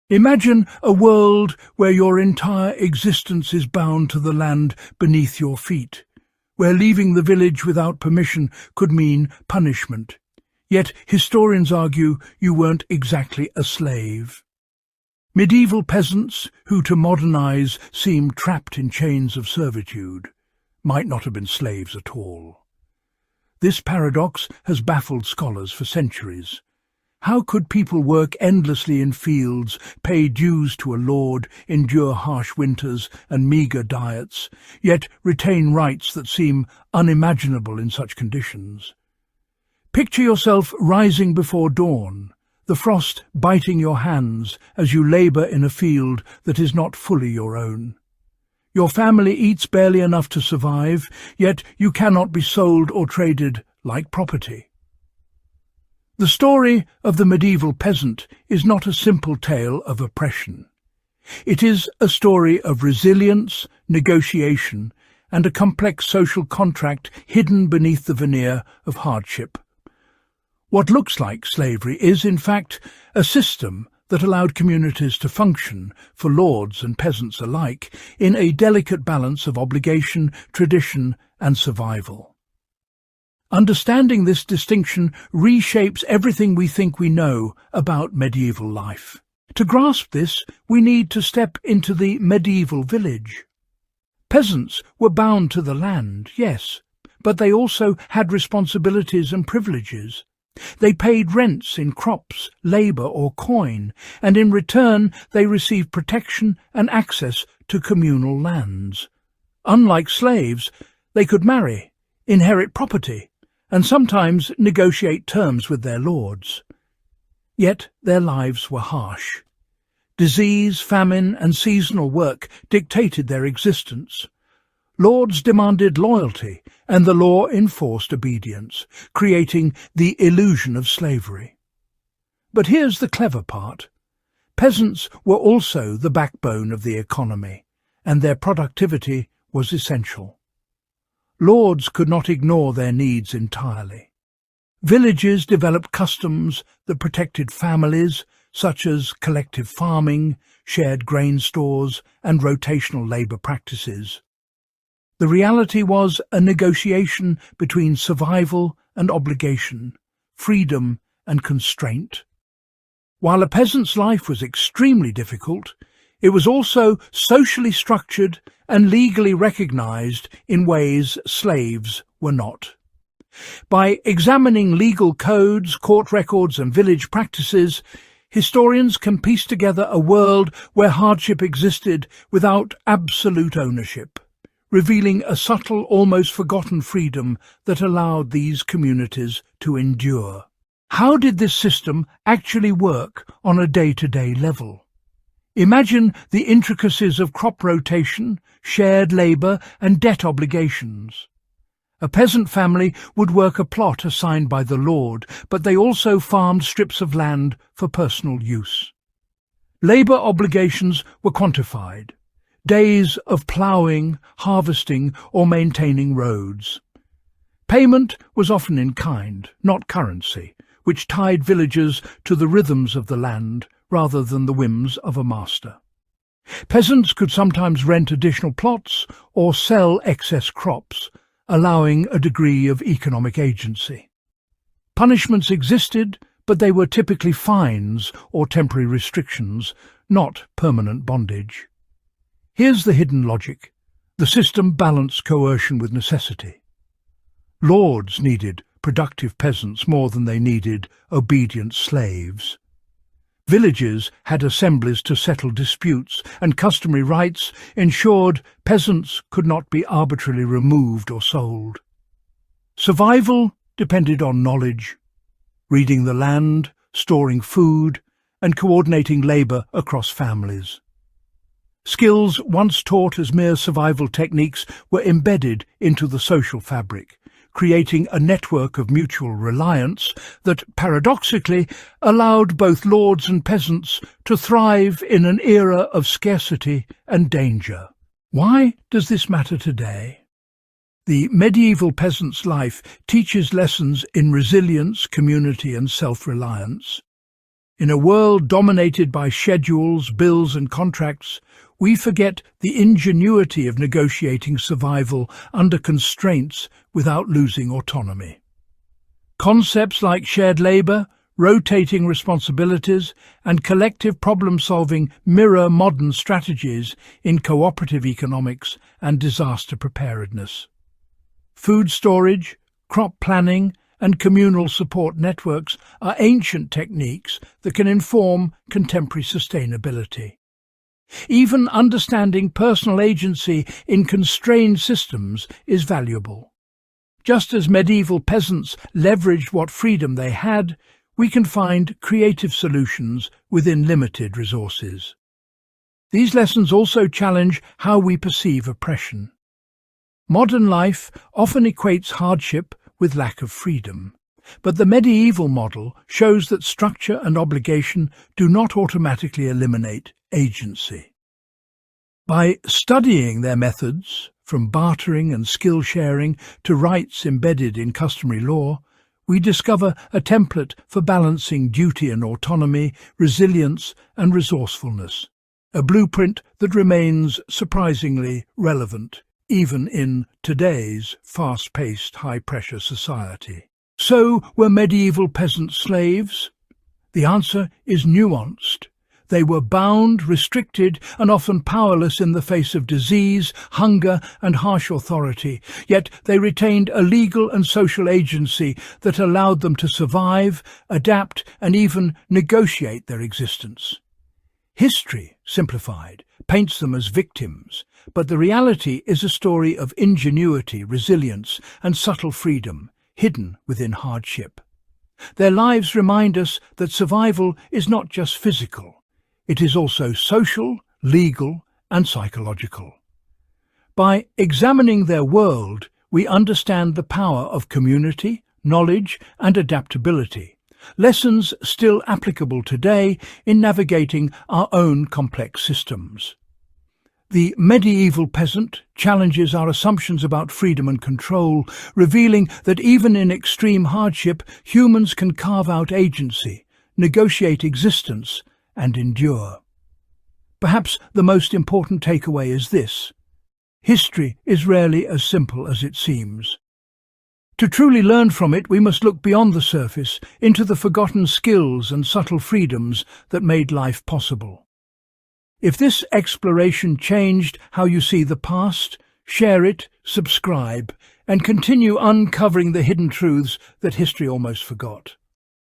Imagine a world where your entire existence is bound to the land beneath your feet, where leaving the village without permission could mean punishment. Yet historians argue you weren't exactly a slave. Medieval peasants, who to modernize seem trapped in chains of servitude, might not have been slaves at all. This paradox has baffled scholars for centuries. How could people work endlessly in fields, pay dues to a lord, endure harsh winters and meagre diets, yet retain rights that seem unimaginable in such conditions? Picture yourself rising before dawn, the frost biting your hands as you labour in a field that is not fully your own. Your family eats barely enough to survive, yet you cannot be sold or traded like property. The story of the medieval peasant is not a simple tale of oppression. It is a story of resilience, negotiation, and a complex social contract hidden beneath the veneer of hardship. What looks like slavery is, in fact, a system that allowed communities to function, for lords and peasants alike, in a delicate balance of obligation, tradition, and survival. Understanding this distinction reshapes everything we think we know about medieval life. To grasp this, we need to step into the medieval village. Peasants were bound to the land, yes, but they also had responsibilities and privileges. They paid rents in crops, labour or coin, and in return they received protection and access to communal lands. Unlike slaves, they could marry, inherit property, and sometimes negotiate terms with their lords. Yet their lives were harsh. Disease, famine, and seasonal work dictated their existence. Lords demanded loyalty, and the law enforced obedience, creating the illusion of slavery. But here's the clever part. Peasants were also the backbone of the economy, and their productivity was essential. Lords could not ignore their needs entirely. Villages developed customs that protected families, such as collective farming, shared grain stores, and rotational labour practices. The reality was a negotiation between survival and obligation, freedom and constraint. While a peasant's life was extremely difficult, it was also socially structured and legally recognized in ways slaves were not. By examining legal codes, court records, and village practices, historians can piece together a world where hardship existed without absolute ownership, revealing a subtle, almost forgotten freedom that allowed these communities to endure. How did this system actually work on a day-to-day level? Imagine the intricacies of crop rotation, shared labour, and debt obligations. A peasant family would work a plot assigned by the lord, but they also farmed strips of land for personal use. Labour obligations were quantified. Days of ploughing, harvesting, or maintaining roads. Payment was often in kind, not currency, which tied villagers to the rhythms of the land rather than the whims of a master. Peasants could sometimes rent additional plots or sell excess crops, allowing a degree of economic agency. Punishments existed, but they were typically fines or temporary restrictions, not permanent bondage. Here's the hidden logic. The system balanced coercion with necessity. Lords needed productive peasants more than they needed obedient slaves. Villages had assemblies to settle disputes, and customary rights ensured peasants could not be arbitrarily removed or sold. Survival depended on knowledge, reading the land, storing food, and coordinating labour across families. Skills once taught as mere survival techniques were embedded into the social fabric, creating a network of mutual reliance that, paradoxically, allowed both lords and peasants to thrive in an era of scarcity and danger. Why does this matter today? The medieval peasant's life teaches lessons in resilience, community, and self-reliance. In a world dominated by schedules, bills and contracts, we forget the ingenuity of negotiating survival under constraints without losing autonomy. Concepts like shared labour, rotating responsibilities and collective problem-solving mirror modern strategies in cooperative economics and disaster preparedness. Food storage, crop planning and communal support networks are ancient techniques that can inform contemporary sustainability. Even understanding personal agency in constrained systems is valuable. Just as medieval peasants leveraged what freedom they had, we can find creative solutions within limited resources. These lessons also challenge how we perceive oppression. Modern life often equates hardship with lack of freedom, but the medieval model shows that structure and obligation do not automatically eliminate agency. By studying their methods, from bartering and skill sharing to rights embedded in customary law, we discover a template for balancing duty and autonomy, resilience and resourcefulness, a blueprint that remains surprisingly relevant even in today's fast-paced, high-pressure society. So, were medieval peasants slaves? The answer is nuanced. They were bound, restricted, and often powerless in the face of disease, hunger, and harsh authority, yet they retained a legal and social agency that allowed them to survive, adapt, and even negotiate their existence. History, simplified, paints them as victims, but the reality is a story of ingenuity, resilience, and subtle freedom, hidden within hardship. Their lives remind us that survival is not just physical. It is also social, legal, and psychological. By examining their world, we understand the power of community, knowledge, and adaptability, lessons still applicable today in navigating our own complex systems. The medieval peasant challenges our assumptions about freedom and control, revealing that even in extreme hardship, humans can carve out agency, negotiate existence, and endure. Perhaps the most important takeaway is this: history is rarely as simple as it seems. To truly learn from it, we must look beyond the surface, into the forgotten skills and subtle freedoms that made life possible. If this exploration changed how you see the past, share it, subscribe, and continue uncovering the hidden truths that history almost forgot.